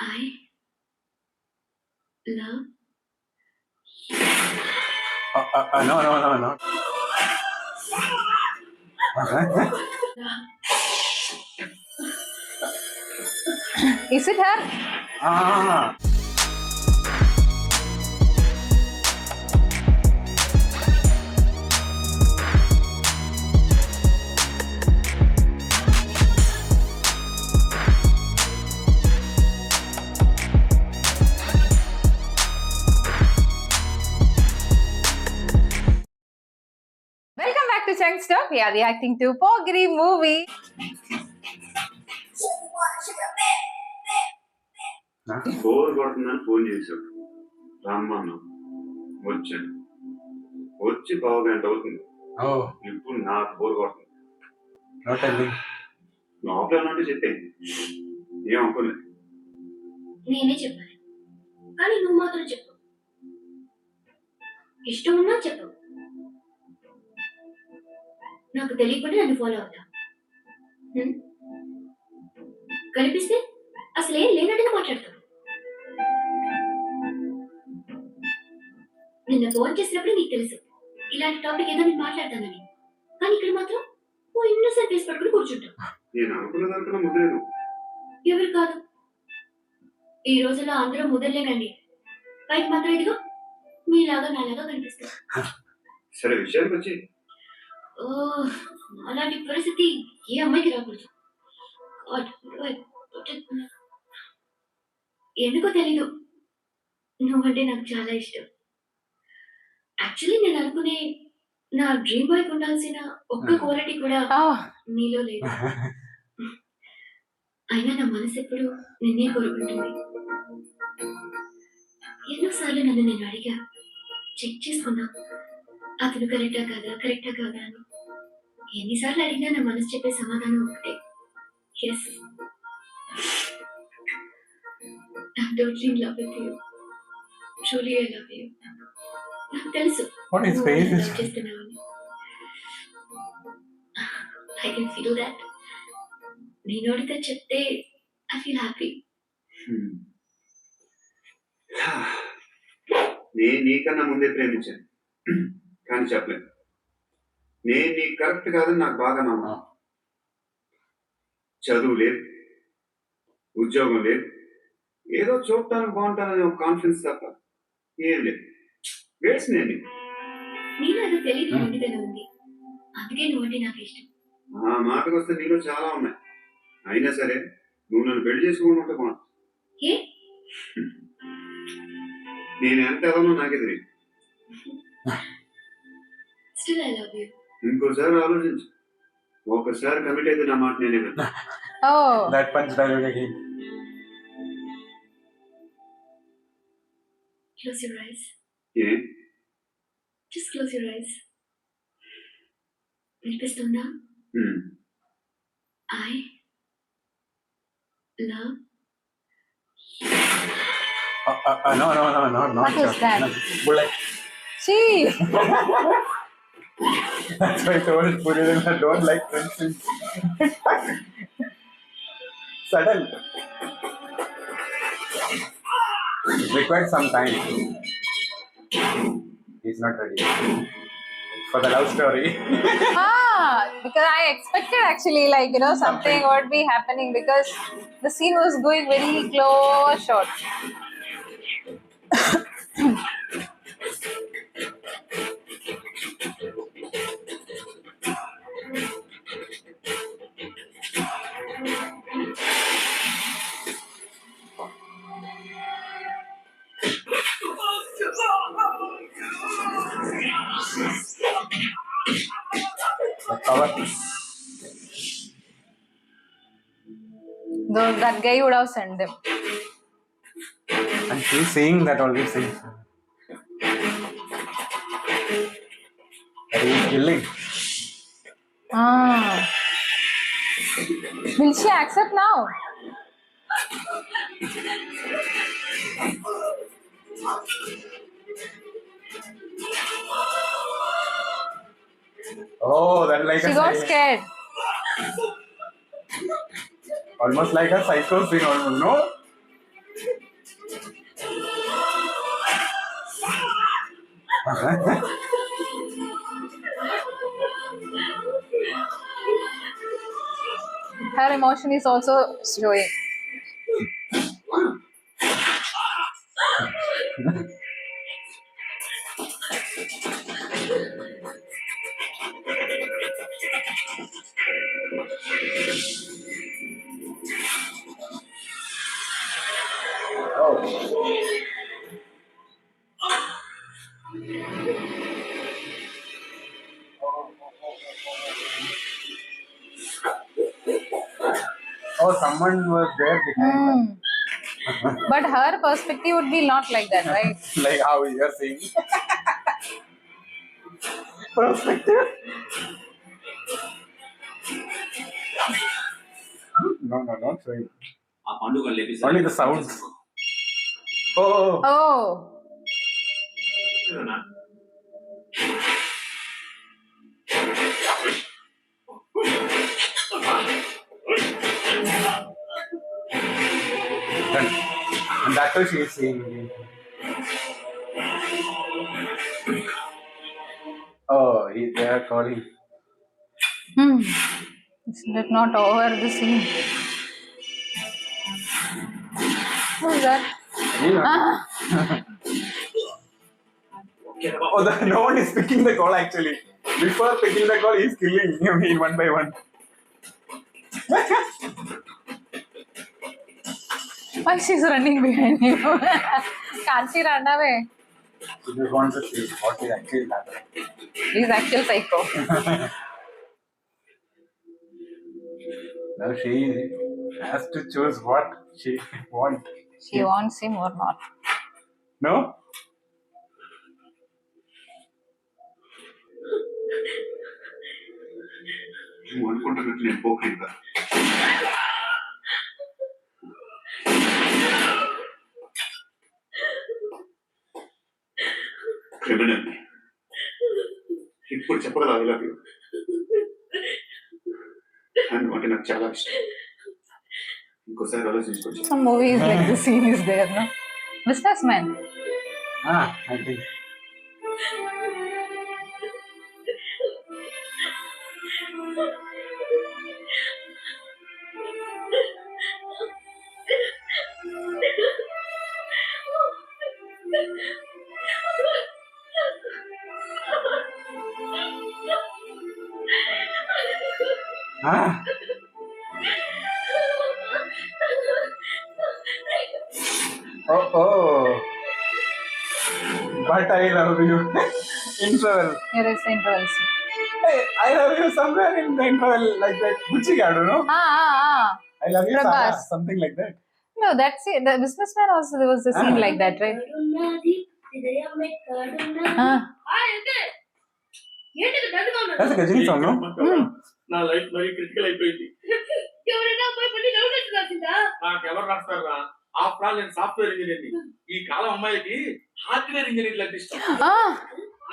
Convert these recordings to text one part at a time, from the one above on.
I love No. Is it her? Ah. Welcome back to Chunk Stuff. We are reacting to Pogri movie. Bore కొడుతుందని phone చేశాడు. రమ్మన్నా వచ్చాను. వచ్చి పావు గంట అవుతుంది. ఇప్పుడు నాకు బోర్ కొడుతుంది. లోపల ఏమంటే చెప్పేది ఏం అనుకోలేదు. నేనే చెప్పాను, కానీ నువ్వు మాత్రం చెప్పు. ఇష్టం ఉన్నా చెప్పు. నాకు తెలియకుండా నన్ను ఫాలో అవుతా. కనిపిస్తే అసలు ఏం లేనట్టుగా మాట్లాడతావు. నిన్న ఫోన్ చేసినప్పుడు నీకు తెలుసు ఇలాంటి టాపిక్ ఏదో నేను మాట్లాడతానని, కానీ ఇక్కడ మాత్రం ఓ ఇన్నోసెంట్ ఫేస్ పట్టుకుని కూర్చుంటావు. నేను అనుకున్న దానికన్నా ముదిరేను. ఎవరు కాదు, ఈ రోజుల్లో అందరూ ముదరలేనండి. పైకి మాత్రం ఇదిగో మీలాగా నాలాగా కనిపిస్తారు. సరే విషయానికి వచ్చి అలాంటి పరిస్థితి ఏ అమ్మాయికి రాకూడదు. ఎందుకో తెలీదు, నువ్వంటే నాకు చాలా ఇష్టం. యాక్చువల్లీ నేను అనుకునే నా డ్రీమ్ బాయ్ ఉండాల్సిన ఒక్క క్వాలిటీ కూడా నీలో లేదు. అయినా నా మనసు ఎప్పుడు నిన్నే కోరుకుంటుంది. ఎన్నోసార్లు నన్ను నేను అడిగా, చెక్ చేసుకున్నా అతను కరెక్టా కాదా అని. ఎన్నిసార్లు అడిగినా నా మనసు చెప్పే సమాధానం ఒకటే, yes, I'm totally in love with you. Truly I love you. నాకు తెలుసు చేస్తున్నావని. I can feel that. నేను అడిగితే చెప్తే I feel happy. నేను నీకన్నా ముందే ప్రేమించాను, కానీ చెప్పలేను. నేను నీకు కరెక్ట్ కాదని నాకు బాగా నమ్మకం. చదువు లేదు, ఉద్యోగం లేదు, ఏదో చూడటానికి బాగుంటానని ఒక కాన్ఫిడెన్స్ తప్ప ఏం లేదు. వేస్ట్ నేను అది తెలియదు మొండితనం ఉంది, అందుకే నువ్వంటే నాకు ఇష్టం. ఆ మాటకు వస్తే నీలో చాలా ఉన్నాయి. అయినా సరే నువ్వు నన్ను పెళ్లి చేసుకోకుండా ఉంటే బాగుంటుంది. ఏ నేను ఎంత ఎదవనో నాకే తెలియదు. Still I love you. ఇంకోసారి ఆలోచించు. ఒకసారి కమిట్ అయితే నా మాట నేనే విన్నా. That punch dialogue again. Close your eyes. A Just close your eyes. వినిపిస్తుందా? I love No. What is that? Bullet. See. That's why I told Purina I don't like friendship. Sudden. It required some time. He's not ready for the love story. Because I expected actually something would be happening because the scene was going very close shot. Though that guy would have sent them. And she's saying that all these things. That he's killing. Will she accept now? Oh, then like she got scared. Almost like a psycho scene, almost, no? Her emotion is also showing. Oh, someone was there behind But her perspective would be not like that, right? her. Like how you're saying. Perspective. No, not showing. ఆ పండుగ లేపిస్తే Only the sounds. Oh. Oh. And that's what she is saying. Oh, they are calling. Is that not over the scene? Who is that? Oh, no one is picking the call actually. Before picking the call, he's killing him one by one. Why she's running behind you? Can't she run away? She just wants to see what is actually happening. He's actual psycho. Now she has to choose what she wants. She wants him or not. No? నువ్వు అనుకుంటున్నట్టు నేను పోకుండా criminal ఇప్పుడు చెప్పగల I love you అని అంటే నాకు చాలా ఇష్టం ఇంకోసారి ఆలోచించుకోవచ్చు Some movies like this scene is there, no? Businessman. I think. Oh. But I love you. Interval. Here is the interval scene. Hey, I love you somewhere in the interval like that. Gucci Gadu, no? I love you, Prabhas. Sarah. Something like that. No, that's it. The Businessman also there was a scene like that, right? That's a Gajini song, no? నా life మరి critical అయిపోయింది. ఎవరైనా పోయి పట్టి love letter రాసిందా? నాకెవరు రాస్తారా? After all నేను software ఇంజనీర్ని. ఈ కాలం అమ్మాయికి హార్డ్వేర్ ఇంజనీర్లు అంటే ఇష్టం.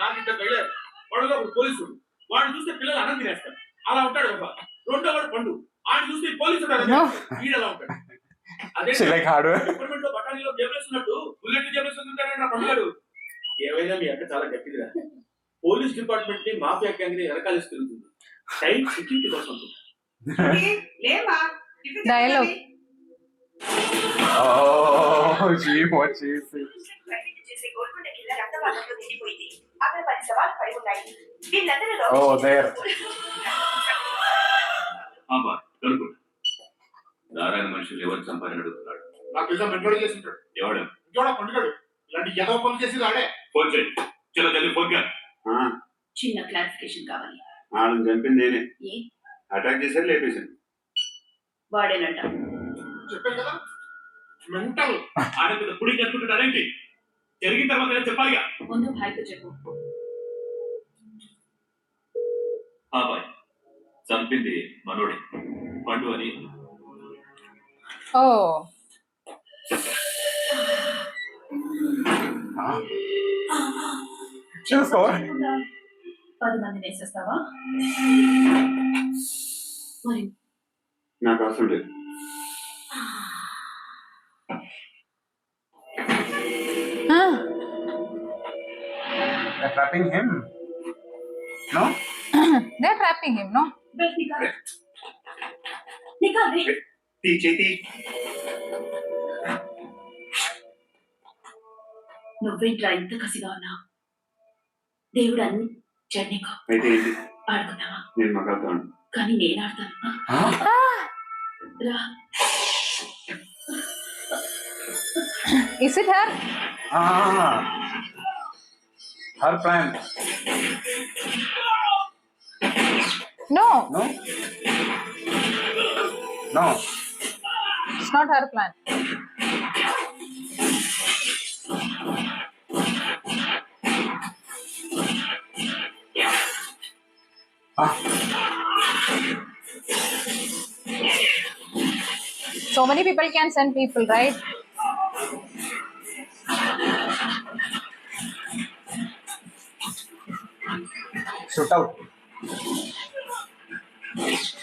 నాకు ఇంత పెళ్ళారు. వాడు ఒక పోలీసుడు. వాడిని చూస్తే పిల్లలు అన్నం తినేస్తారు. అలా ఉంటాడు ఒక. రెండో వాడు పండు. ఆడిని చూస్తే పోలీసుడు వీడలా ఉంటాడు. అదే She like hardware. గవర్నమెంట్ లో బఠానీలో జేబులేస్తున్నట్టు బుల్లెట్ జేబులేస్తుంటాడు నా పండుగాడు. ఏమైనా మీ అక్క చాలా గట్టిదిరా. పోలీస్ డిపార్ట్మెంట్ ని మాఫియా గ్యాంగ్ ని వెనకాలేసి తిరుగుతుంది. టైం సెక్యూరిటీ కోసం Dialogue. Oh, what she is saying. Oh, there. కనుక్కుంటా నారాయణ మనుషులు ఎవరు చంపారని అడుగుతున్నాడు. నాకు నిజం మెంటోడు చేసింటాడు ఎవడు ఇంకోడా పండుగాడు ఇలాంటి ఎదవ పనులు చేసి ఆడే ఫోన్ చేయి. చలో తల్లి ఫోన్ కా. చిన్న క్లారిఫికేషన్ కావాలి. వాళ్ళని చంపింది నేనే ఏ అటాక్ చేశారు లేపేశాను వాడేనంట. చెప్పాను కదా మెంటల్ ఆయన మీద పుడి కట్టుకుంటాడేంటి? జరిగిన తర్వాత నేను చెప్పాలిగా. ముందు భాయ్తో చెప్పు. బాయ్ చంపింది మనోడే పండు అని. Oh. Just for 10 మందిని వేసేస్తావా? మరి నాకు అవసరం లేదు They're trapping him. No? They're trapping him, no? Belt నికాల్ నికాల్ రే తీ చేతి నువ్వేంట్రా ఇంత కసిగా ఉన్నావు దేవుడు అన్ని చెడ్నీకో అయితే ఏంటి ఆడుకుందామా నేను మగాతాను కానీ నేను ఆడతాను రా Is it her? Her plan. No, No? No. it's not her plan. So many people can send people, right? Shoot out. It's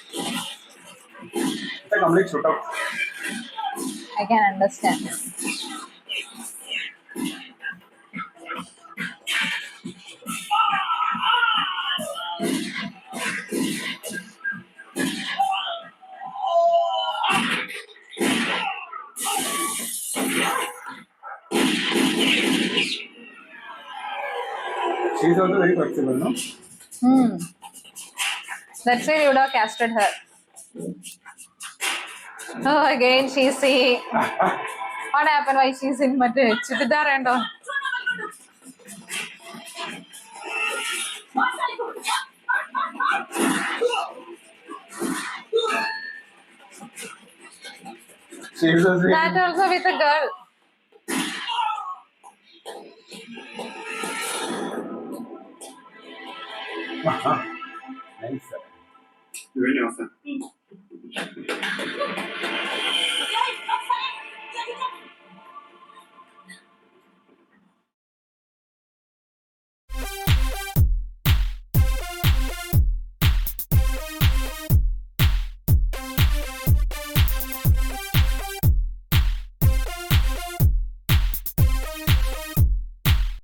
a complete shoot out. I can understand. She's also very flexible, no? That's why you would have casted her. Oh, again she's saying, what happened? Why she's in my chudidar and all? She's also very... That also with a girl. Nice. నువ్వేం చేస్తాను